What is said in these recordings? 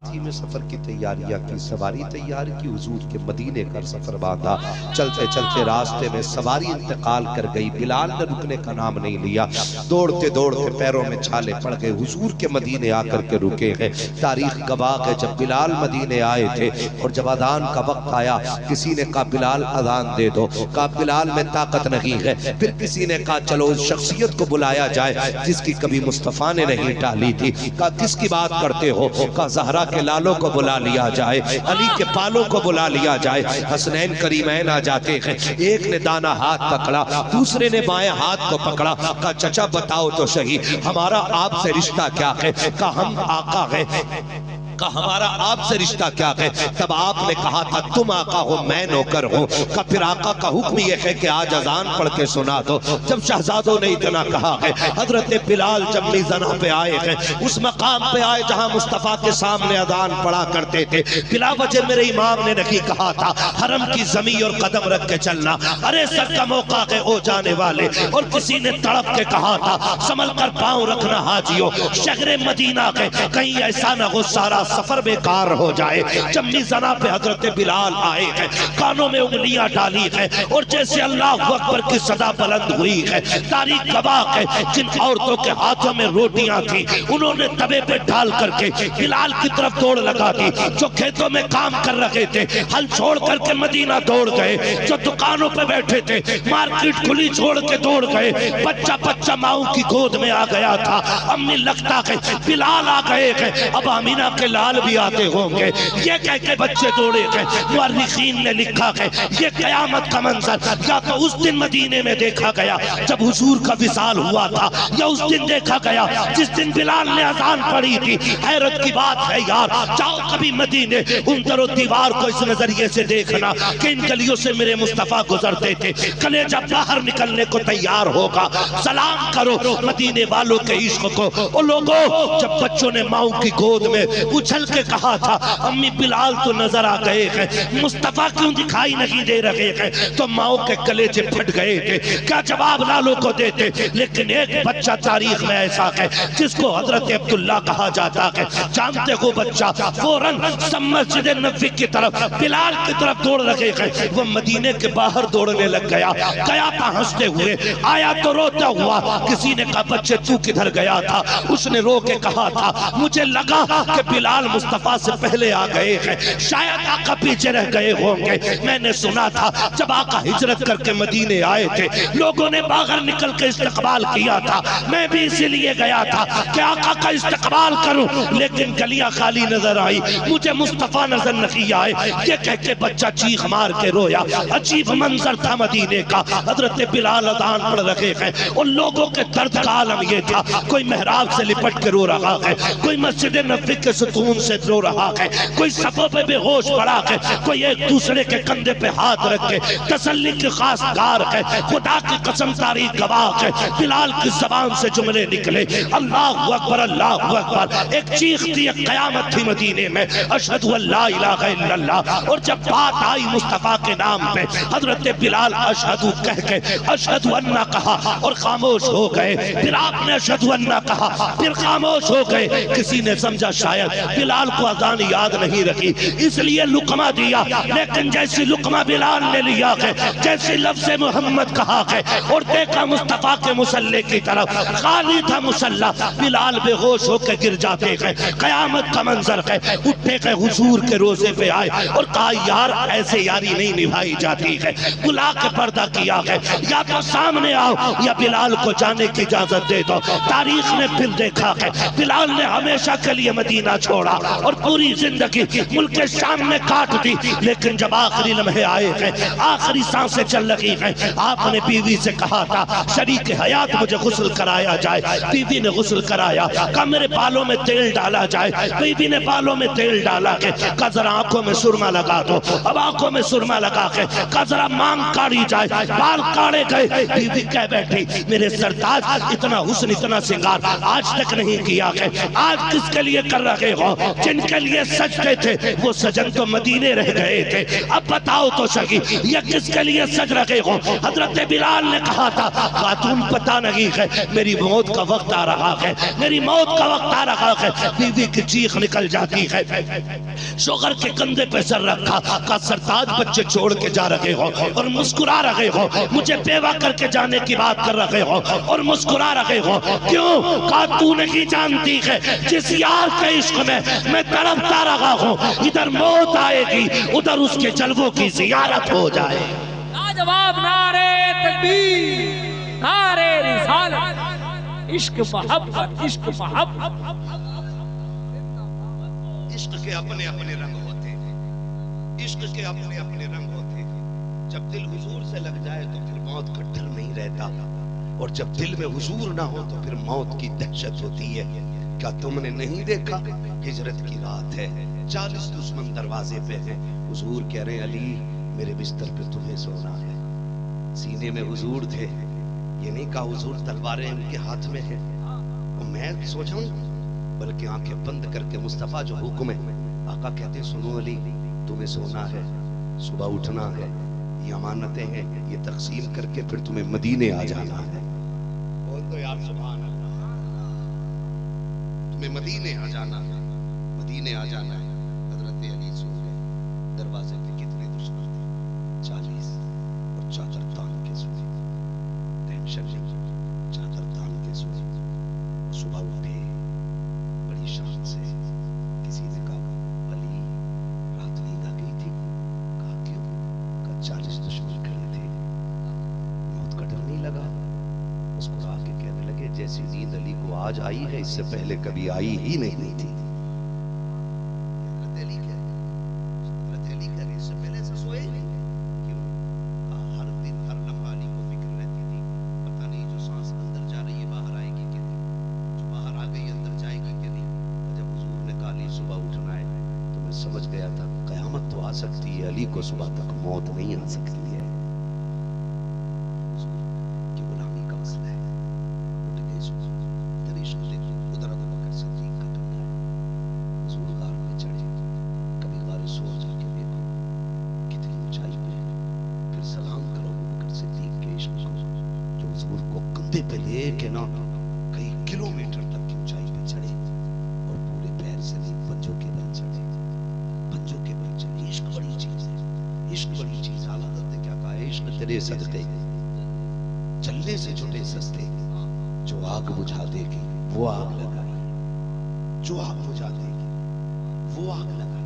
میں سفر کی تیاریاں کی، سواری تیار کی، حضور کے مدینے کا سفر باندھا۔ چلتے چلتے راستے میں سواری انتقال کر گئی، بلال نے رکنے کا نام نہیں لیا، دوڑتے دوڑتے پیروں میں چھالے پڑ گئے، حضور کے مدینے آ کر کے رکے ہیں۔ تاریخ گواہ ہے جب بلال مدینے آئے تھے اور جب اذان کا وقت آیا، کسی نے کہا بلال اذان دے دو، کہا بلال میں طاقت نہیں ہے، پھر کسی نے کہا چلو اس شخصیت کو بلایا جائے جس کی کبھی مصطفیٰ نے نہیں ٹالی تھی، کہا کس کی بات کرتے ہو، کہا زہرا کے لالوں کو بلا لیا جائے، علی کے پالوں کو بلا لیا جائے۔ حسنین کریمین آ جاتے ہیں، ایک نے دانا ہاتھ پکڑا، دوسرے نے بائیں ہاتھ کو پکڑا، کہا چچا بتاؤ تو صحیح ہمارا آپ سے رشتہ کیا ہے، کہا ہم آقا ہیں، کہا ہمارا آپ سے رشتہ کیا ہے، تب آپ نے کہا تھا تم آقا ہو میں نوکر ہوں، کہا پھر آقا کا حکم یہ ہے کہ آج اذان پڑھ کے سنا دو۔ جب شہزادوں نے اتنا کہا ہے، حضرت بلال جب میزانہ پہ آئے ہیں، اس مقام پہ آئے جہاں مصطفیٰ کے سامنے اذان پڑھا کرتے تھے، بلا وجہ میرے امام نے نہیں کہا تھا حرم کی زمین اور قدم رکھ کے چلنا، ارے سر کا موقع ہے او جانے والے، اور کسی نے تڑپ کے کہا تھا سنبھل کر پاؤں رکھنا حاجیوں، شہر مدینہ کے کہیں ایسا نہ ہو سارا سفر بیکار ہو جائے۔ جب میزانہ پہ حضرت بلال آئے ہیں، کانوں میں انگلیاں ڈالی ہیں، اور جیسے اللہ اکبر کی صدا بلند ہوئی ہے، تاریخ گواہ ہے جن عورتوں کے ہاتھوں میں روٹیاں تھیں انہوں نے تبے پہ ڈال کر کے بلال کی طرف دوڑ لگا دی، جو کھیتوں میں کام کر رہے تھے ہل چھوڑ کر کے مدینہ دوڑ گئے، جو دکانوں پہ بیٹھے تھے مارکیٹ کھلی چھوڑ کے دوڑ گئے، بچہ بچہ ماؤں کی گود میں آ گیا تھا، امی لگتا ہے بلال آ گئے ہیں، اب آمینہ کے لال بھی آتے ہوں گے، یہ کہہ کے بچے دوڑے گئے۔ مورخین نے لکھا ہے یہ قیامت کا منظر یا تو اس دن مدینے میں دیکھا گیا جب حضور کا وصال ہوا تھا، یا اس دن دیکھا گیا جس دن بلال نے اذان پڑھی تھی۔ حیرت کی بات ہے یار، جاؤ کبھی مدینے ان در و دیوار کو اس نظریے سے دیکھنا کہ ان گلیوں سے میرے مصطفیٰ گزرتے تھے، کلیجہ باہر نکلنے کو تیار ہوگا۔ سلام کرو مدینے والوں کے عشق کو۔ او لوگوں جب بچوں نے ماؤں کی گود میں اچھل کے کہا تھا امی بلال تو نظر آ گئے ہیں، مصطفیٰ کیوں دکھائی نہیں دے رہے ہیں، تو ماؤں کے کلیجے پھٹ گئے تھے، کیا جواب لالوں کو دیتے؟ لیکن ایک بچہ تاریخ میں ایسا ہے جس کو حضرت عبداللہ کہا جاتا ہے، جانتے ہو بچہ فوراً مسجد نبوی کی طرف بلال کی طرف دوڑ رہے ہیں، وہ مدینے کے باہر دوڑنے لگ گیا، گیا تھا ہنستے ہوئے، آیا تو روتا ہوا۔ کسی نے کہا بچے تو کدھر گیا تھا؟ اس نے رو کے کہا تھا مجھے لگا کہ بلال مصطفیٰ سے پہلے آ گئے ہیں، شاید آقا پیچھے رہ گئے ہوں گے۔ میں نے سنا تھا جب آقا ہجرت کر کے مدینے آئے تھے لوگوں نے باہر نکل کے استقبال کیا تھا، میں بھی اسی لیے گیا تھا کہ آقا کا استقبال کروں، لیکن گلیاں خالی نظر آئی، مجھے مصطفیٰ نظر نہیں آئے۔ یہ کہہ کے بچہ چیخ مار کے رویا۔ عجیب منظر تھا مدینے کا، حضرت بلال اذان پڑھ رہے ہیں، ان لوگوں کے درد کا عالم یہ تھا، کوئی محراب سے لپٹ کے رو رہا ہے، کوئی مسجد نبوی کے ستون سے رو رہا ہے، کوئی صفوں پہ بے ہوش پڑا ہے، کوئی ایک دوسرے کے کندھے پہ ہاتھ رکھ کے تسلی کی خاص گار ہے۔ خدا کی قسم تاریخ گواہ ہے بلال کی زبان سے جملے نکلے اللہ اکبر اللہ اکبر، ایک چیخ تھی، ایک قیامت تھی مدینے میں، اشہد ان لا الہ الا اللہ۔ اور جب بات آئی مصطفیٰ کے نام پہ حضرت بلال اشہدو کہہ کے اشہد انہ کہا اور خاموش ہو گئے، پھر آپ نے اشہد انہ کہا پھر خاموش ہو گئے۔ کسی نے سمجھا شاید بلال کو اذان یاد نہیں رکھی اس لیے لقمہ دیا، لیکن جیسی لقمہ بلال نے لیا ہے، جیسی لفظ محمد کہا ہے اور دیکھا مصطفیٰ کے مصلی کی طرف خالی تھا مصلی، بلال بے ہوش ہو کے گر جاتے ہیں۔ قیامت کا منظر ہے، اٹھے کہ حضور کے روزے پہ آئے اور کہا یار ایسے یاری نہیں نبھائی جاتی ہے، بلا کے پردہ کیا ہے، یا تو سامنے آؤ یا بلال کو جانے کی اجازت دے دو۔ تاریخ نے پھر دیکھا ہے بلال نے ہمیشہ کے لیے مدینہ چھوڑا اور پوری زندگی ملک شام میں کاٹ دی، لیکن جب آخری لمحے آئے ہیں، آخری سانسیں چل رہی ہیں، آپ نے بیوی سے کہا تھا شریک حیات مجھے غسل کرایا جائے، بیوی نے غسل کرایا، کہا میرے بالوں میں تیل ڈالا جائے، بیوی نے بالوں میں تیل ڈالا کے کہا ذرا آنکھوں میں سرما لگا دو، اب آنکھوں میں سرما لگا کے کہا ذرا مانگ کاڑی جائے، بال کاڑے گئے، بیوی کہہ بیٹھی میرے سرتاج اتنا حسن اتنا سنگار آج تک نہیں کیا ہے، آج کس کے لیے کر رہے ہو؟ ہو جن کے لیے سجدے تھے وہ سجن تو مدینے رہ گئے تھے. اب بتاؤ تو صحیح یہ کس کے لیے سج رہے ہو؟ حضرت بلال نے کہا تھا خاتون پتہ نہیں ہے میری موت کا وقت آ رہا ہے, میری موت کا وقت آ رہا ہے. بیوی کی چیخ نکل جاتی ہے, شوہر کے کندھے پہ سر رکھا, کہا سرتاج بچے چھوڑ کے جا رہے ہو اور مسکرا رہے ہو, مجھے بیوہ کر کے جانے کی بات کر رہے ہو اور مسکرا رہے ہو کیوں؟ کہا تو نہیں جانتی ہے جس یار کے عشق میں تڑپتا رہا ہوں, ادھر موت آئے گی ادھر اس کے جلووں کی زیارت ہو جائے. جواب نعرے تکبیر, نعرے رسالت, عشق محبت, عشق محبت. عشق کے اپنے اپنے رنگ ہوتے ہیں, عشق کے اپنے اپنے رنگ ہوتے ہیں. جب دل حضور سے لگ جائے تو پھر موت کا ڈر نہیں رہتا, اور جب دل میں حضور نہ ہو تو پھر موت کی دہشت ہوتی ہے. کیا تم نے نہیں دیکھا ہجرت کی رات ہے, 40 دشمن دروازے پہ ہیں, حضور کہہ رہے ہیں علی میرے بستر پہ تمہیں سونا ہے. سینے میں حضور تھے, یہ نہیں کہا حضور تلواریں ان کے ہاتھ میں ہیں اور میں سوچا ہوں, بلکہ آنکھیں بند کر کے مصطفیٰ جو حکم ہے, آقا کہتے سنو علی تمہیں سونا ہے, صبح اٹھنا ہے, یہ امانتیں ہیں, یہ تقسیم کر کے پھر تمہیں مدینے آ جانا ہے. بول تو یار سبحان اللہ, تمہیں مدینے آ جانا ہے, مدینے آ جانا ہے. حضرت علی سو گئے, دروازے پہ کتنے دشمن تھے, 40, اور چادر تان کے سوئے, ٹینشن نہیں, چادر تان کے سوئے. صبح اٹھے بڑی شان سے, کسی نے کہا علی رات نیند آ گئی تھی, کہا کیوں؟ کہا 40 دشمن کھڑے تھے, موت کا ڈر نہیں لگا. مسکرا کے کہنے لگے جیسی نیند علی کو آج آئی ہے اس سے پہلے کبھی آئی ہی نہیں تھی. حضرت علی کہہ رہے اس سے پہلے سے سوئے کیوں؟ ہر دن ہر لمحہ علی کو فکر رہتی تھی, پتہ نہیں جو سانس اندر جا رہی ہے باہر آئے گی کہ نہیں, جو باہر آ گئی اندر جائے گی کہ نہیں. جب حضور نے کہا علی صبح اٹھنا ہے تو میں سمجھ گیا تھا قیامت تو آ سکتی ہے, علی کو صبح تک موت نہیں آ سکتی ہے. حضور کی غلامی کا مسئلہ ہے. اٹھ گئے صبح, ادھر عشق دیکھو, ادھر ابو بکر صدیق کا ٹکڑا ہے. حضور غار پہ چڑھے, کبھی غار سور جا کے دیکھو کتنی اونچائی پہ ہے, پھر سلام کرو ابو بکر صدیق کے عشق کو جو حضور کو کندھے پہ لے کے نا کئی کلومیٹر تک کی اونچائی پہ چڑھے, اور پورے پیر سے نہیں پنجوں کے بل چڑھے, پنجوں کے بل چڑھے. عشق بڑی چیز ہے, عشق بڑی چیز. اعلیٰ حضرت نے کیا کہا ہے, عشق تیرے صدقے چلنے سے چھوٹے سستے, جو آگ بجھا دے گی وہ آگ لگائی, جو آگ بجھا دے گی وہ آگ لگائی.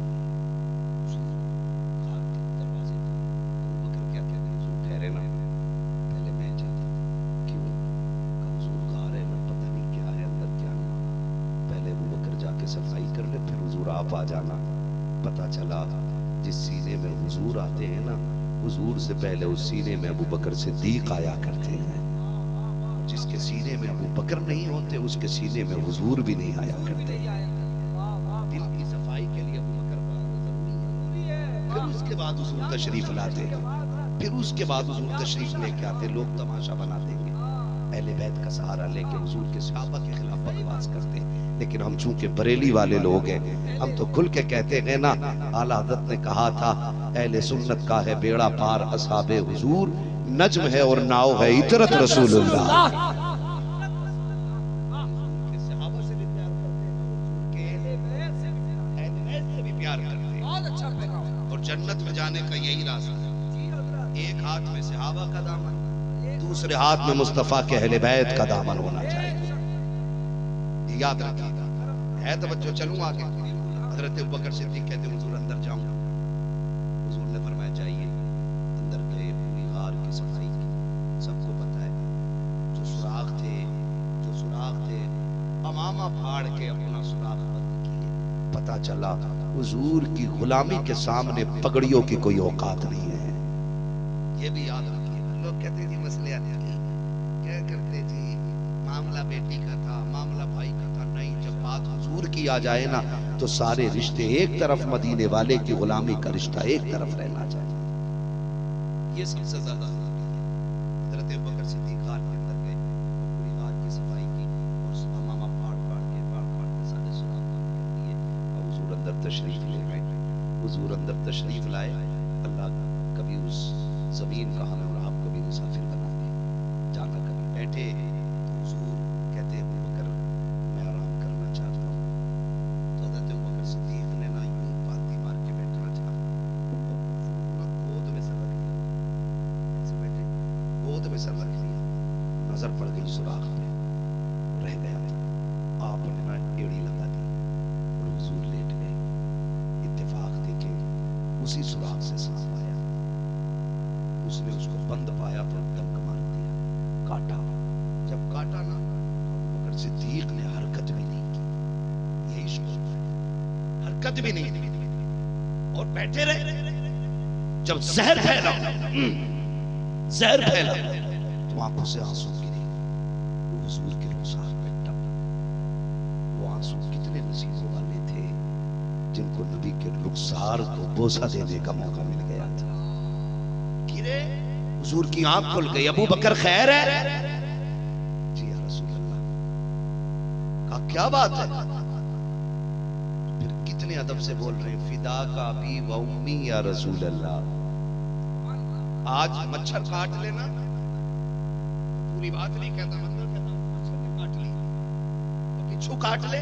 غار کے دروازے پہ ابو بکر کیا کہتے ہیں, حضور ٹھہرے نا, پہلے میں جاتا. کیوں؟ کہ حضور غار ہے نا, پتہ نہیں کیا ہے اندر کیا نہیں, پہلے ابو بکر جا کے صفائی کر لے پھر حضور آپ آ جانا. پتہ چلا جس سینے میں حضور آتے ہیں نا, حضور سے پہلے اس سینے میں ابو بکر صدیق آیا کرتے ہیں. جس کے سینے میں ابو بکر نہیں ہوتے اس کے سینے میں حضور بھی نہیں آیا کرتے. دل کی صفائی کے لیے ابو بکر کا ضروری ہے, پھر اس کے بعد حضور تشریف لاتے ہیں, پھر اس کے بعد حضور تشریف لے کے آتے, لوگ تماشا بنا دیں گے, اہل بیت کا سہارا لے کے حضور کے صحابہ کے خلاف بکواس کرتے ہیں. لیکن ہم چونکہ بریلی والے لوگ ہیں, ہم تو کھل کے کہتے ہیں نا, اعلیٰ حضرت نے کہا تھا اہل سنت کا ہے بیڑا پار اصحاب حضور, نجم ہے اور ناؤ ہے اطرت رسول اللہ. صحابہ سے بھی پیار کرتے ہیں, کے اہل بیت سے بھی پیار کرتے ہیں, اور جنت میں جانے کا یہی راستہ ہے. ایک ہاتھ میں صحابہ کا دامن, دوسرے ہاتھ میں مصطفیٰ کے اہل بیت کا دامن ہونا چاہیے. یاد رکھیے گا, ہے توجہ, چلوں آگے. حضرت ابوبکر صدیق کہتے ہیں حضور اندر جاؤں, حضور نے فرمایا چاہیے. اندر گئے, پوری غار کی صفائی کی, سب کو پتہ ہے جو سوراخ تھے امامہ پھاڑ کے اپنا سوراخ بند کیے. پتہ چلا حضور کی غلامی کے سامنے پگڑیوں کی کوئی اوقات نہیں ہے. یہ بھی یاد رکھیے. لوگ کہتے جی مسئلہ کیا کرتے جی, معاملہ بیٹی کا تھا, معاملہ بھائی کا تھا. نہیں, جب بات حضور کی آ جائے نا تو سارے رشتے ایک طرف, مدینے والے کی غلامی کا رشتہ ایک طرف رہنا چاہیے. یہ سب سے زیادہ ضروری ہے. حضرت ابوبکر صدیق غار کے اندر گئے, پوری غار کی صفائی کی, اور امامہ پھاڑ کے سارے سوراخ بند کر دیے. تشریف لے گئے. حضور اندر تشریف لائے. اللہ کبھی اس زمین کا ہمیں اور آپ کو بھی مسافر بنا دے. جا کر کبھی بیٹھے تو حضور کہتے ہیں ابو بکر میں آرام کرنا چاہتا ہوں. تو حضرت ابو بکر صدیق نے نا یوں پالتی مار کے بیٹھنا چاہا اور حضور نے گود میں سر رکھ لیا. ایسے بیٹھے گود میں سر رکھ لیا. نظر پڑ گئی سوراخ پہ رہ گیا تھا. آپ نے نا ایڑی لگا دی اور حضور لیٹ گئے. اتفاق دیکھیں اسی سوراخ سے سانپ آیا. اس نے اس کو بند پایا تو دم مار دیا. کاٹا. جب کاٹا نا ابو بکر صدیق نے حرکت بھی نہیں کی. یہی شوق ہے, حرکت بھی نہیں کی اور بیٹھے رہے. جب زہر پھیلا تو آنکھوں سے آنسو گرے. وہ حضور کے رخسار پہ ٹپ. وہ آنسو کتنے نصیبوں والے تھے جن کو نبی کے رخسار کو بوسہ دینے کا موقع مل گیا تھا. گرے, حضور کی آنکھ کھل گئی. ابو بکر خیر ہے؟ جی یا رسول اللہ. کہا کیا بات ہے؟ پھر کتنے ادب سے بول رہے ہیں فدا کا ابی و امی یا رسول اللہ. آج مچھر کاٹ لینا پوری بات نہیں کہتا, مطلب کہتا مچھر نے کاٹ لی. اور بچھو کاٹ لے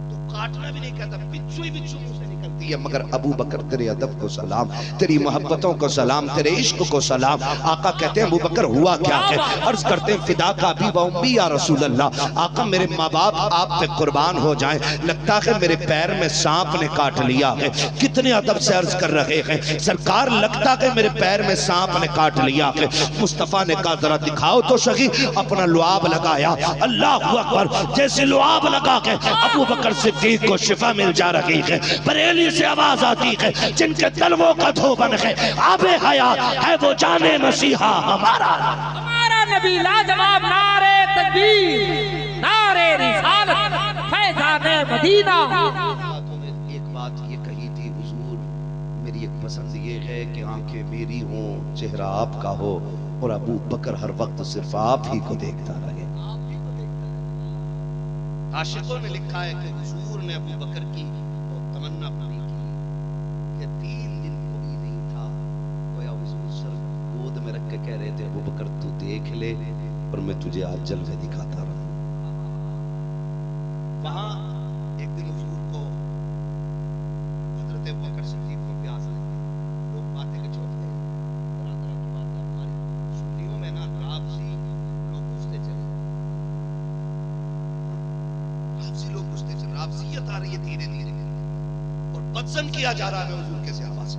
تو کاٹنا بھی نہیں کہتا, بچھو ہی بچھو سے نکلتی ہے. مگر ابو بکر تیرے ادب کو سلام, تیری محبتوں کو سلام, تیرے عشق کو سلام. آقا کہتے ہیں ابو بکر ہوا کیا ہے؟ عرض کرتے ہیں فدا کا ابی و امی یا رسول اللہ. آقا میرے ماں باپ آپ پہ قربان ہو جائیں, لگتا ہے میرے پیر میں سانپ نے کاٹ لیا ہے. کتنے ادب سے عرض کر رہے ہیں سرکار, لگتا ہے میرے پیر میں سانپ نے کاٹ لیا ہے. مصطفیٰ نے کہا ذرا دکھاؤ تو سہی. اپنا لعاب لگایا. اللہ اکبر, جیسے لعاب لگا کے ابو بکر صدیق کو شفا مل جا رہی ہے. بریلی سے آواز آتی ہے جن کے تلووں کا دھوبن ہے آب حیات ہے وہ جانے مسیحا ہمارا. ہمارا نبی لاجواب. نعرے تکبیر, نعرے رسالت, فیضان مدینہ. ایک بات یہ کہی تھی حضور, میری ایک پسند یہ ہے کہ آنکھیں میری ہوں, چہرہ آپ کا ہو, اور ابو بکر ہر وقت صرف آپ ہی کو دیکھتا رہے. عاشقوں نے لکھا ہے کہ حضور نے ابو بکر کی تمنا پوری کی کہ 3 دن کوئی نہیں تھا, گویا حضور سر گود میں رکھ کے کہہ رہے تھے ابو بکر تو دیکھ لے اور میں تجھے آج جلوے دکھاتا رہا. وہاں ایک دن حضور کو حضرت ابو بکر صدیق کو پیاس لگی. لوگ باتیں کے چھوڑ گئے, طرح طرح کی باتیں ہماری سنیوں میں نا رابضی لوگ گھستے چلے. رابضی لوگ گھستے چلے, رابضیت آ رہی ہے دھیرے دھیرے اور بدزن کیا جا رہا ہے حضور کے صحابہ سے.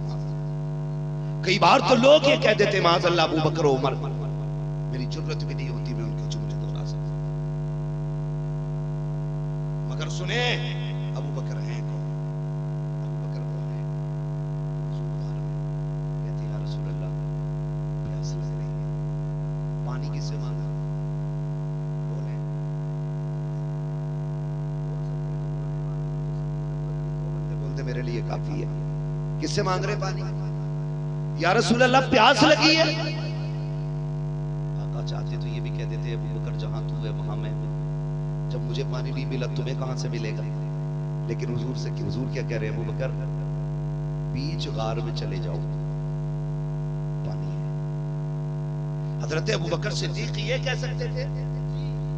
کئی بار تو لوگ یہ کہہ دیتے معاذ اللہ ابو بکر و عمر, میری جرت بھی نہیں ہوتی میں ان کے جملے دہرا سکتا. مگر سنیں ابو بکر ہیں کون؟ ابو بکر کون ہے؟ حضور غار میں کہتے ہیں یا رسول اللہ پیاس لگ رہی ہے, پانی کس سے مانگا؟ بولیں بولتے میرے لیے کافی ہے. کس سے مانگ رہے پانی؟ یا رسول اللہ پیاس لگی ہے. آقا چاہتے تو یہ بھی کہہ دیتے ابو بکر جہاں تو ہے وہاں میں, جب مجھے پانی نہیں ملا تمہیں کہاں سے ملے گا. لیکن حضور سے حضور کیا کہہ رہے ہیں ابو بکر بیچ غار میں چلے جاؤ, پانی ہے. حضرت ابو بکر صدیق یہ کہہ سکتے تھے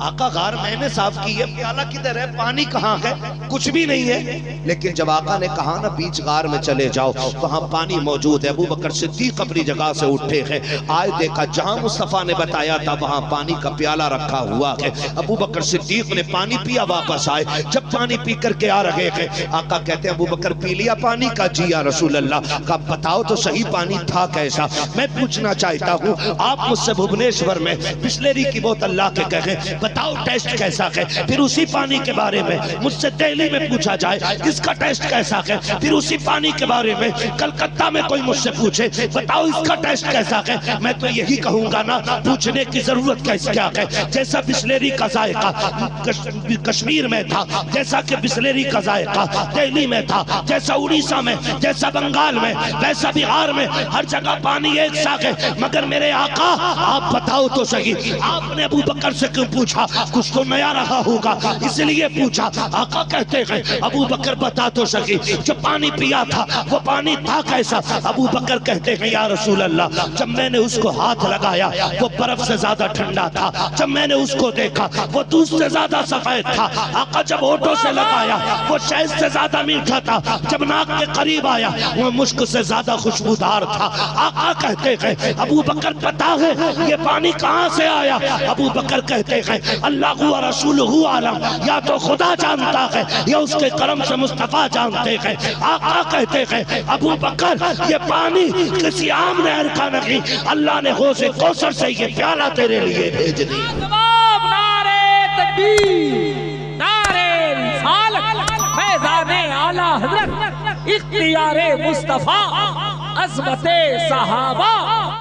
آقا غار میں نے صاف کی ہے, پیالہ کدھر ہے, پانی کہاں ہے, کچھ بھی نہیں ہے. لیکن جب آقا نے کہا نا بیچ غار میں چلے جاؤ, وہاں پانی موجود ہے. ابو بکر صدیق اپنی جگہ سے اٹھے ہیں, آئے دیکھا جہاں مصطفیٰ نے بتایا تھا وہاں پانی کا پیالہ رکھا ہوا ہے. ابو بکر صدیق نے پانی پیا, واپس آئے. جب پانی پی کر کے آ رہے ہیں آقا کہتے ہیں ابو بکر پی لیا پانی کا؟ جی یا رسول اللہ. کہا بتاؤ تو صحیح پانی تھا کیسا؟ میں پوچھنا چاہتا ہوں, آپ مجھ سے بھبنیشور میں بسلری کی بوتل لا کے کہیں بتاؤ ٹیسٹ کیسا ہے, پھر اسی پانی کے بارے میں مجھ سے دہلی میں پوچھا جائے اس کا ٹیسٹ کیسا ہے, پھر اسی پانی کے بارے میں کلکتہ میں کوئی مجھ سے پوچھے بتاؤ اس کا ٹیسٹ کیسا ہے, میں تو یہی کہوں گا نا پوچھنے کی ضرورت کیا ہے. جیسا بسلری کا ذائقہ کشمیر میں تھا, جیسا کہ بسلری کا ذائقہ دہلی میں تھا, جیسا اڑیسہ میں, جیسا بنگال میں, ویسا بہار میں, ہر جگہ پانی ایک سا ہے. مگر میرے آقا آپ بتاؤ تو صحیح, آپ نے ابو بکر سے کیوں پوچھا پوچھا کچھ تو نیا رہا ہوگا اس لیے پوچھا. آقا کہتے ہیں ابو بکر بتا تو سکی جو پانی پیا تھا وہ پانی تھا کیسا؟ ابو بکر کہتے ہیں یا رسول اللہ جب میں نے اس کو ہاتھ لگایا وہ برف سے زیادہ ٹھنڈا تھا. جب میں نے اس کو دیکھا وہ دودھ سے زیادہ سفید تھا. آقا جب ہونٹوں سے لگایا وہ شہد سے زیادہ میٹھا تھا. جب ناک کے قریب آیا وہ مشک سے زیادہ خوشبودار تھا. آقا کہتے ہیں ابو بکر پتا ہے یہ پانی کہاں سے آیا؟ ابو بکر کہتے ہیں اللہ و رسولہ عالم، یا تو خدا جانتا ہے یا اس کے کرم سے مصطفیٰ جانتے ہیں. آقا کہتے ہیں ابو بکر یہ پانی کسی عام نہر کا نہیں، اللہ نے حوض کوثر سے یہ پیالہ تیرے لیے بھیج دیا. جواب نعرے تکبیر، نعرے رسالت، فیضان اعلیٰ حضرت، اختیار مصطفیٰ، عظمت صحابہ.